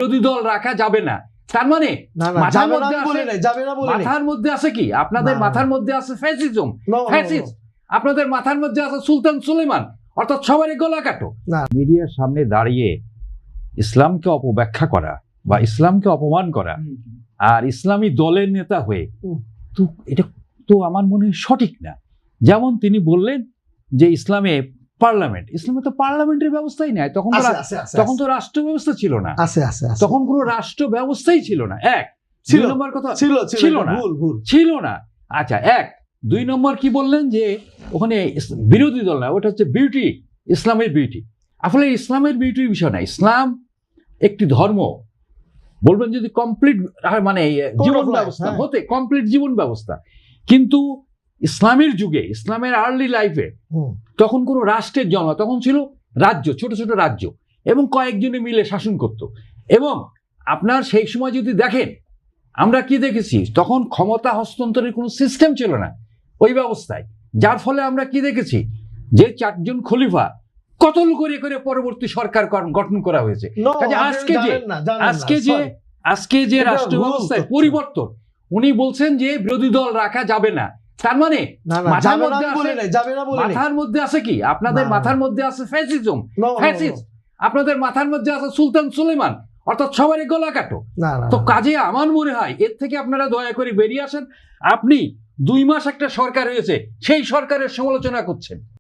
বিরোধী দল রাখা যাবে না, তার মানে মাথার মধ্যে আছে কি, আপনাদের মাথার মধ্যে আছে ফ্যাসিজম, আপনাদের মাথার মধ্যে আছে সুলতান সুলেমান, অর্থাৎ সবারই গলা কাটো। মিডিয়ার সামনে দাঁড়িয়ে ইসলামকে অপব্যাখ্যা করা বা ইসলামকে অপমান করা আর ইসলামী দলের নেতা হয়ে তো এটা তো আমার মনে হয় সঠিক না। যেমন তিনি বললেন যে ইসলামে তো পার্লামেন্টের ব্যবস্থাই নাই, তখন তো রাষ্ট্র ব্যবস্থা ছিল না, তখন কোনো রাষ্ট্র ব্যবস্থাই ছিল না। দুই নম্বর কথা ছিল না। আচ্ছা, দুই নম্বর কি বললেন যে ওখানে বিরোধী দল না, ওটা হচ্ছে বিউটি, ইসলামের বিউটি। আসলে ইসলামের বিউটির বিষয় না, ইসলাম একটি ধর্ম, বলবেন যদি কমপ্লিট মানে জীবন ব্যবস্থা হতে কমপ্লিট জীবন ব্যবস্থা, কিন্তু ইসলামের যুগে, ইসলামের আর্লি লাইফে তখন কোনো রাষ্ট্রের জন্ম, তখন ছিল রাজ্য, ছোট ছোট রাজ্য, এবং কয়েকজনে মিলে শাসন করত। এবং আপনার সেই সময় যদি দেখেন, আমরা কি দেখেছি, তখন ক্ষমতা হস্তান্তরের কোনো সিস্টেম ছিল না ওই ব্যবস্থায়, যার ফলে আমরা কি দেখেছি যে 4জন খলিফা কতল করে করে পরবর্তী সরকার গঠন করা হয়েছে। আজকে যে রাষ্ট্র ব্যবস্থায় পরিবর্তন, উনি বলছেন যে বিরোধী দল রাখা যাবে না, তার মানে মাথার মধ্যে আছে কি, আপনাদের মাথার মধ্যে আছে ফ্যাসিজম, আপনাদের মাথার মধ্যে আছে সুলতান সুলেমান, অর্থাৎ সবারই গলা কাটো। তো কাজে আমার মনে হয় এর থেকে আপনারা দয়া করে বেরিয়ে আসেন। আপনি 2 মাস একটা সরকার হয়েছে, সেই সরকারের সমালোচনা করছেন।